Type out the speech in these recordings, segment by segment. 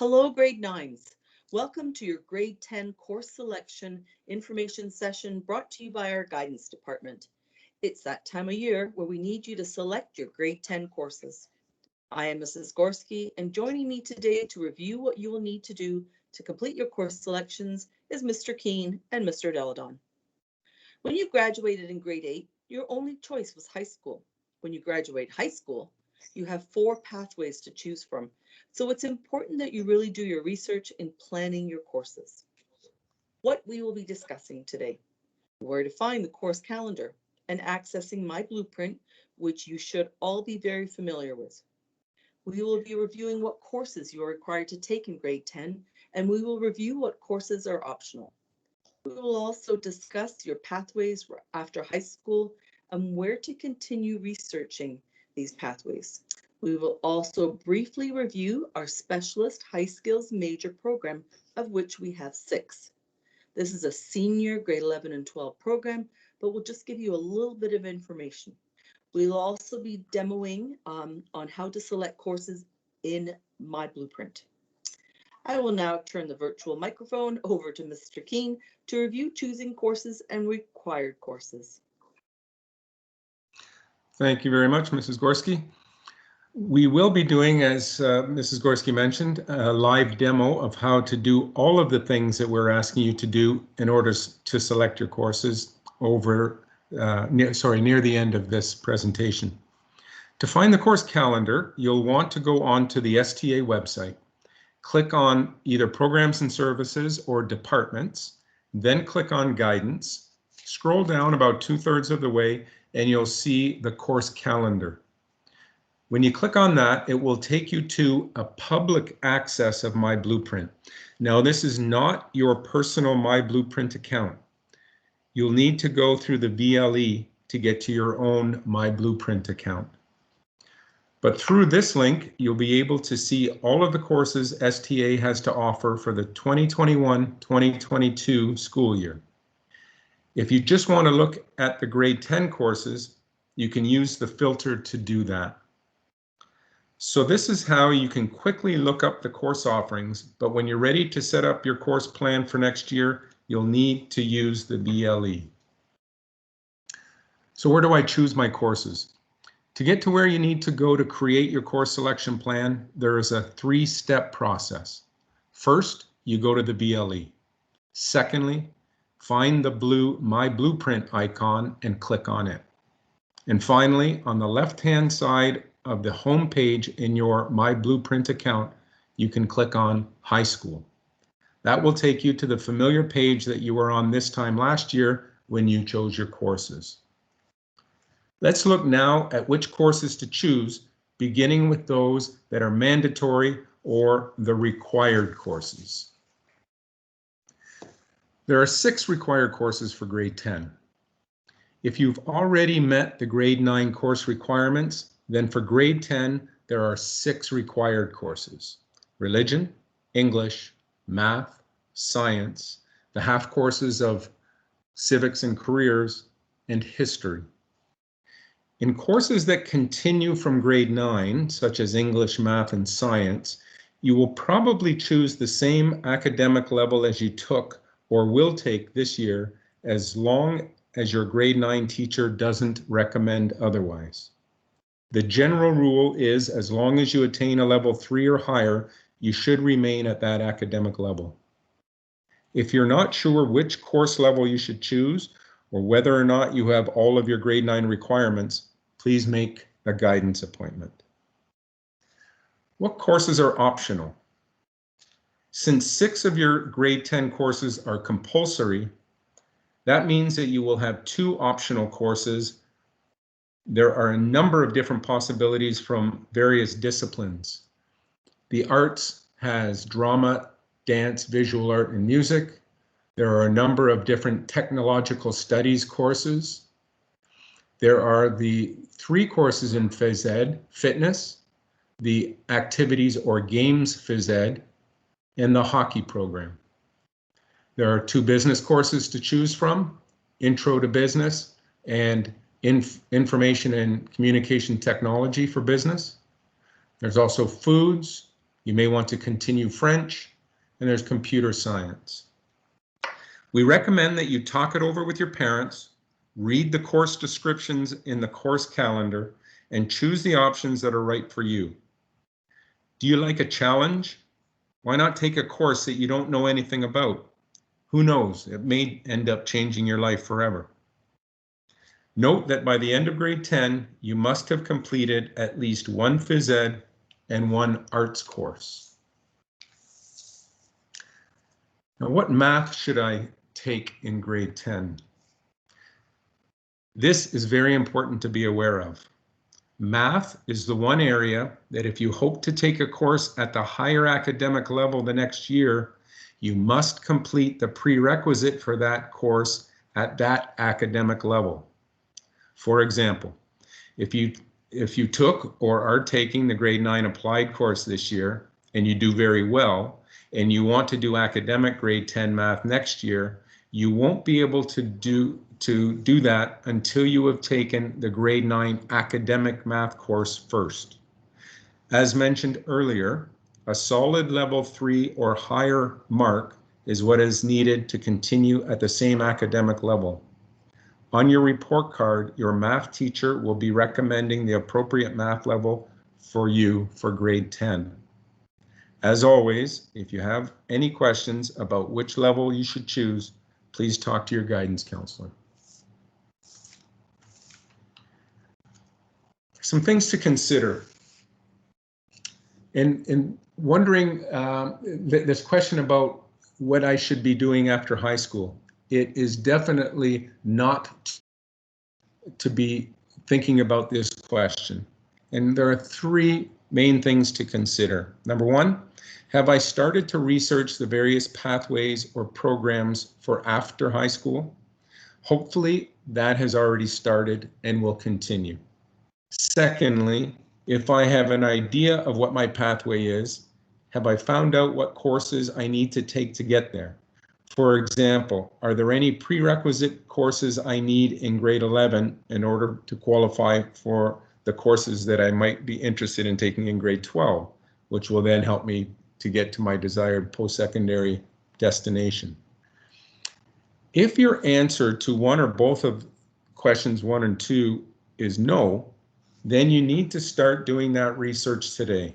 Hello, grade 9s. Welcome to your grade 10 course selection information session brought to you by our guidance department. It's that time of year where we need you to select your grade 10 courses. I am Mrs. Gorski, and joining me today to review what you will need to do to complete your course selections is Mr. Keene and Mr. Deladon. When you graduated in grade 8, your only choice was high school. When you graduate high school, you have 4 pathways to choose from, so it's important that you really do your research in planning your courses. What we will be discussing today: where to find the course calendar and accessing My Blueprint, which you should all be very familiar with. We will be reviewing what courses you are required to take in grade 10, and we will review what courses are optional. We will also discuss your pathways after high school and where to continue researching these pathways. We will also briefly review our specialist high skills major program, of which we have 6. This is a senior grade 11 and 12 program, but we'll just give you a little bit of information. We'll also be demoing on how to select courses in My Blueprint. I will now turn the virtual microphone over to Mr. Keene to review choosing courses and required courses. Thank you very much, Mrs. Gorski. We will be doing, as Mrs. Gorski mentioned, a live demo of how to do all of the things that we're asking you to do in order to select your courses over near the end of this presentation. To find the course calendar, you'll want to go on to the STA website. Click on either Programs and Services or Departments, then click on Guidance. Scroll down about 2/3 of the way and you'll see the course calendar. When you click on that, it will take you to a public access of My Blueprint. Now, this is not your personal My Blueprint account. You'll need to go through the VLE to get to your own My Blueprint account. But through this link, you'll be able to see all of the courses STA has to offer for the 2021-2022 school year. If you just want to look at the grade 10 courses, you can use the filter to do that. So this is how you can quickly look up the course offerings, but when you're ready to set up your course plan for next year, you'll need to use the VLE. So where do I choose my courses? To get to where you need to go to create your course selection plan, there is a 3-step process. First, you go to the VLE. Secondly, find the blue My Blueprint icon and click on it. And finally, on the left-hand side of the home page in your My Blueprint account, you can click on High School. That will take you to the familiar page that you were on this time last year when you chose your courses. Let's look now at which courses to choose, beginning with those that are mandatory or the required courses. There are 6 required courses for grade 10. If you've already met the grade 9 course requirements, then for grade 10, there are 6 required courses: religion, English, math, science, the half courses of civics and careers, and history. In courses that continue from grade 9, such as English, math, and science, you will probably choose the same academic level as you took or will take this year, as long as your grade 9 teacher doesn't recommend otherwise. The general rule is, as long as you attain a level 3 or higher, you should remain at that academic level. If you're not sure which course level you should choose, or whether or not you have all of your grade 9 requirements, please make a guidance appointment. What courses are optional? Since 6 of your grade 10 courses are compulsory, that means that you will have 2 optional courses. There are a number of different possibilities from various disciplines. The arts has drama, dance, visual art, and music. There are a number of different technological studies courses. There are the 3 courses in phys ed: fitness, the activities or games phys ed, and the hockey program. There are 2 business courses to choose from: Intro to Business and Information and Communication Technology for Business. There's also foods, You may want to continue French, and there's computer science. We recommend that you talk it over with your parents, read the course descriptions in the course calendar, and choose the options that are right for you. Do you like a challenge? Why not take a course that you don't know anything about? Who knows, it may end up changing your life forever. Note that by the end of grade 10, you must have completed at least one phys ed and one arts course. Now, what math should I take in grade 10? This is very important to be aware of. Math is the one area that if you hope to take a course at the higher academic level the next year, you must complete the prerequisite for that course at that academic level. For example, if you took or are taking the grade 9 applied course this year and you do very well, and you want to do academic grade 10 math next year, you won't be able to do that until you have taken the grade 9 academic math course first. As mentioned earlier, a solid level 3 or higher mark is what is needed to continue at the same academic level. On your report card, your math teacher will be recommending the appropriate math level for you for grade 10. As always, if you have any questions about which level you should choose, please talk to your guidance counselor. Some things to consider. In wondering this question about what I should be doing after high school, it is definitely not to be thinking about this question. And there are three main things to consider. Number one, have I started to research the various pathways or programs for after high school? Hopefully that has already started and will continue. Secondly, if I have an idea of what my pathway is, have I found out what courses I need to take to get there? For example, are there any prerequisite courses I need in grade 11 in order to qualify for the courses that I might be interested in taking in grade 12, which will then help me to get to my desired post-secondary destination? If your answer to one or both of questions 1 and 2 is no, then you need to start doing that research today.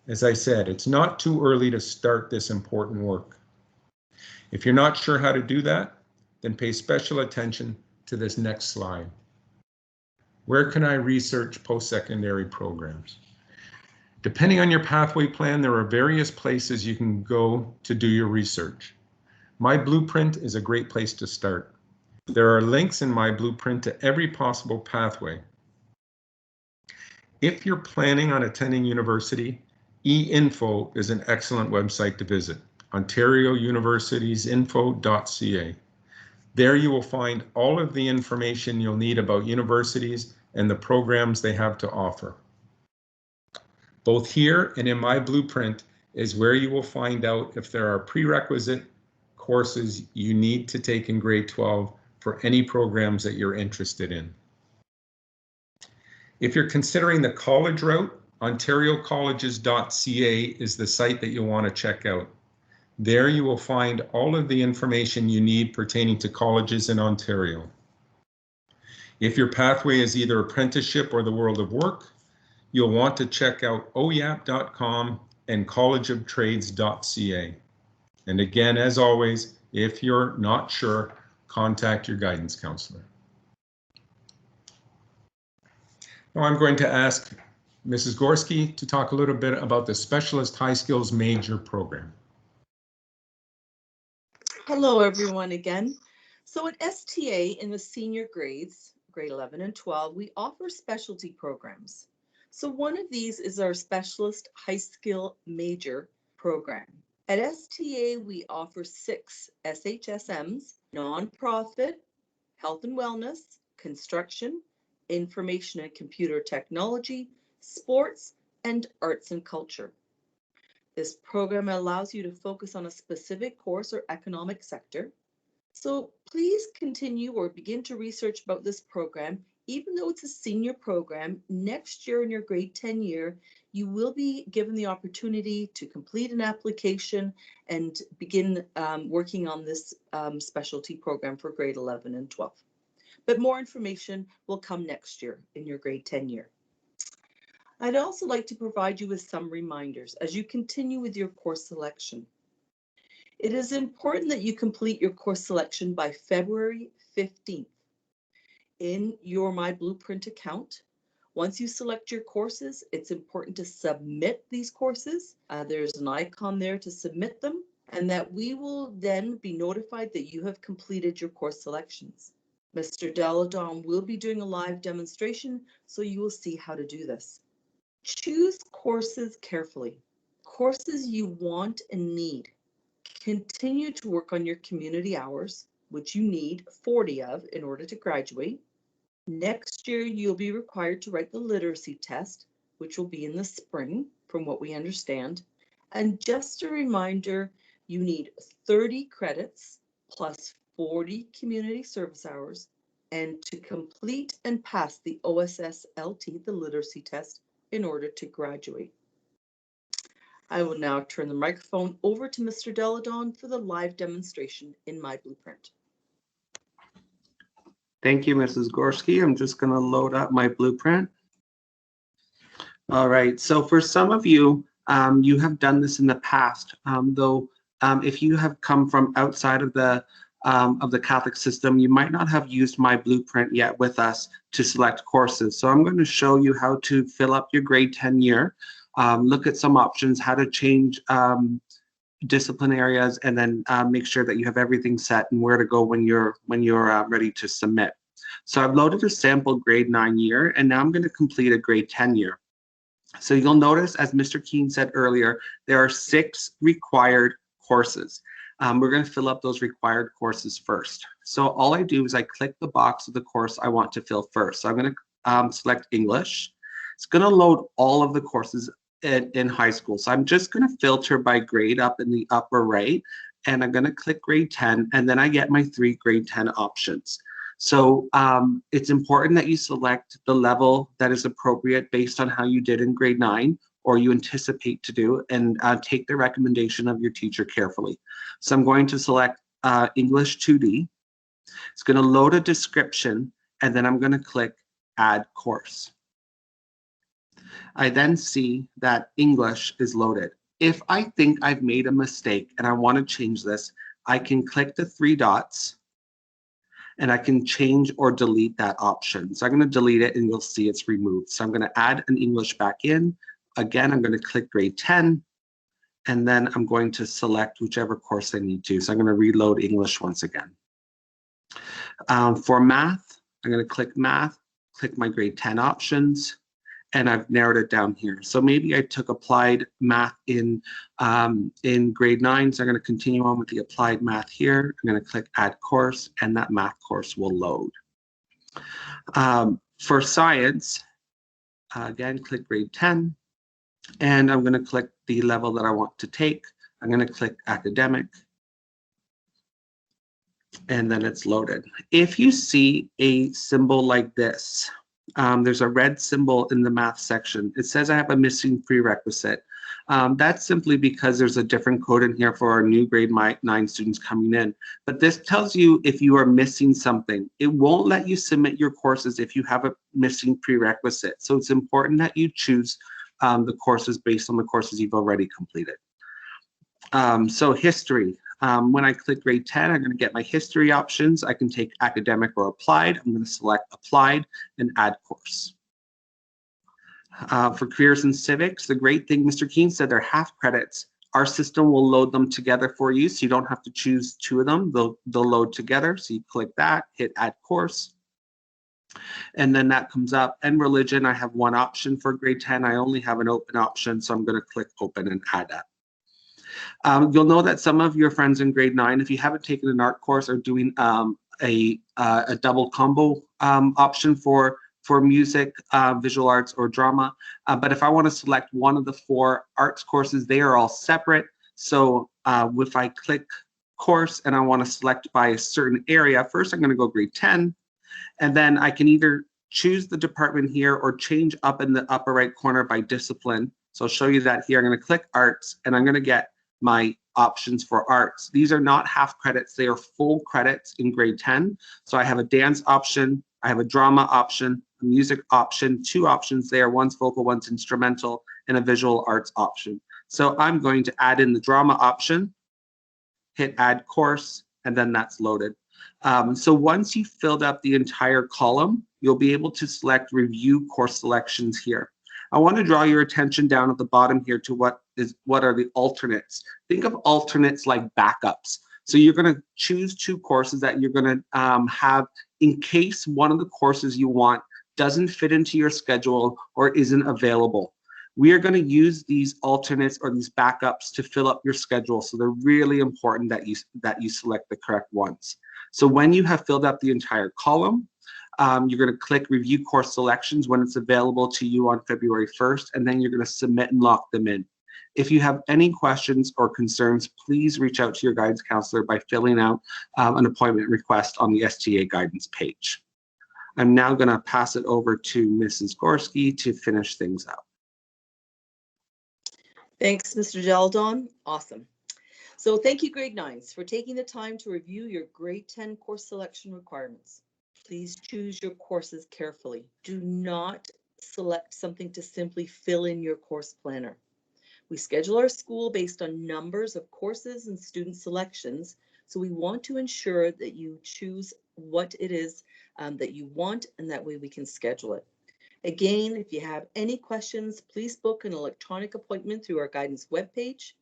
As I said, it's not too early to start this important work. If you're not sure how to do that, then pay special attention to this next slide. Where can I research post-secondary programs? Depending on your pathway plan, there are various places you can go to do your research. My Blueprint is a great place to start. There are links in My Blueprint to every possible pathway. If you're planning on attending university, eInfo is an excellent website to visit. OntarioUnivernitiesInfo.ca. There you will find all of the information you'll need about universities and the programs they have to offer. Both here and in My Blueprint is where you will find out if there are prerequisite courses you need to take in grade 12 for any programs that you're interested in. If you're considering the college route, OntarioColleges.ca is the site that you'll want to check out. There you will find all of the information you need pertaining to colleges in Ontario. If your pathway is either apprenticeship or the world of work, you'll want to check out oyap.com and collegeoftrades.ca. And again, as always, if you're not sure, contact your guidance counselor. Now I'm going to ask Mrs. Gorski to talk a little bit about the Specialist High Skills Major Program. Hello, everyone again. So at STA in the senior grades, grade 11 and 12, we offer specialty programs. So one of these is our Specialist High Skill Major program. At STA, we offer 6 SHSMs, nonprofit, health and wellness, construction, information and computer technology, sports, and arts and culture. This program allows you to focus on a specific course or economic sector. So please continue or begin to research about this program Even though it's a senior program, next year in your grade 10 year, you will be given the opportunity to complete an application and begin working on this specialty program for grade 11 and 12. But more information will come next year in your grade 10 year. I'd also like to provide you with some reminders as you continue with your course selection. It is important that you complete your course selection by February 15th. In your My Blueprint account. Once you select your courses, it's important to submit these courses. There's an icon there to submit them, and that we will then be notified that you have completed your course selections. Mr. Deladon will be doing a live demonstration, so you will see how to do this. Choose courses carefully. Courses you want and need. Continue to work on your community hours, which you need 40 of in order to graduate. Next year, you'll be required to write the literacy test, which will be in the spring, from what we understand. And just a reminder, you need 30 credits plus 40 community service hours, and to complete and pass the OSS-LT, the literacy test, in order to graduate. I will now turn the microphone over to Mr. Deladon for the live demonstration in My Blueprint. Thank you, Mrs. Gorski. I'm just going to load up my blueprint. All right, so for some of you, you have done this in the past, though if you have come from outside of the Catholic system, you might not have used My Blueprint yet with us to select courses. So I'm going to show you how to fill up your grade 10 year, look at some options, how to change discipline areas, and then make sure that you have everything set and where to go when you're ready to submit. So I've loaded a sample grade 9 year, and now I'm going to complete a grade 10 year. So you'll notice, as Mr. Keene said earlier, there are 6 required courses. We're going to fill up those required courses first. So all I do is I click the box of the course I want to fill first. So I'm going to select English. It's going to load all of the courses in high school. So I'm just going to filter by grade up in the upper right, and I'm going to click grade 10, and then I get my 3 grade 10 options. So it's important that you select the level that is appropriate based on how you did in grade 9 or you anticipate to do, and take the recommendation of your teacher carefully. So I'm going to select English 2D. It's going to load a description, and then I'm going to click Add Course. I then see that English is loaded. If I think I've made a mistake and I want to change this, I can click the 3 dots and I can change or delete that option. So I'm going to delete it and you'll see it's removed. So I'm going to add an English back in. Again, I'm going to click grade 10, and then I'm going to select whichever course I need to. So I'm going to reload English once again. For math, I'm going to click math, click my grade 10 options, and I've narrowed it down here. So maybe I took applied math in grade 9, so I'm going to continue on with the applied math here. I'm going to click add course, and that math course will load. For science, again, click grade 10, and I'm going to click the level that I want to take. I'm going to click academic, and then it's loaded. If you see a symbol like this, there's a red symbol in the math section. It says I have a missing prerequisite. That's simply because there's a different code in here for our new grade 9 students coming in. But this tells you if you are missing something. It won't let you submit your courses if you have a missing prerequisite. So it's important that you choose the courses based on the courses you've already completed. So history. When I click grade 10, I'm going to get my history options. I can take academic or applied. I'm going to select applied and add course. For careers and civics, the great thing, Mr. Keene said, they're half credits. Our system will load them together for you, so you don't have to choose 2 of them. They'll load together. So you click that, hit add course, and then that comes up. And religion, I have 1 option for grade 10. I only have an open option, so I'm going to click open and add that. You'll know that some of your friends in grade 9, if you haven't taken an art course, are doing a double combo option for music, visual arts, or drama. But if I want to select one of the 4 arts courses, they are all separate. So if I click course and I want to select by a certain area, first I'm going to go grade 10, and then I can either choose the department here or change up in the upper right corner by discipline. So I'll show you that here. I'm going to click arts and I'm going to get my options for arts. These are not half credits, they are full credits in grade 10. So I have a dance option, I have a drama option, a music option, 2 options there, one's vocal, one's instrumental, and a visual arts option. So I'm going to add in the drama option, hit add course, and then that's loaded. So once you've filled up the entire column, you'll be able to select review course selections here. I want to draw your attention down at the bottom here to what are the alternates. Think of alternates like backups. So you're going to choose 2 courses that you're going to have in case one of the courses you want doesn't fit into your schedule or isn't available. We are going to use these alternates or these backups to fill up your schedule. So they're really important that you select the correct ones. So when you have filled up the entire column, you're going to click review course selections when it's available to you on February 1st, and then you're going to submit and lock them in. If you have any questions or concerns, please reach out to your guidance counselor by filling out an appointment request on the STA guidance page. I'm now going to pass it over to Mrs. Gorski to finish things out. Thanks, Mr. Jaldon. Awesome. So thank you, grade 9s, for taking the time to review your grade 10 course selection requirements. Please choose your courses carefully. Do not select something to simply fill in your course planner. We schedule our school based on numbers of courses and student selections, so we want to ensure that you choose what it is that you want, and that way we can schedule it. Again, if you have any questions, please book an electronic appointment through our guidance webpage.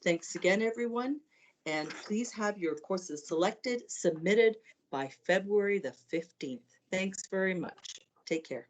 Thanks again, everyone, and please have your courses selected, submitted by February the 15th. Thanks very much. Take care.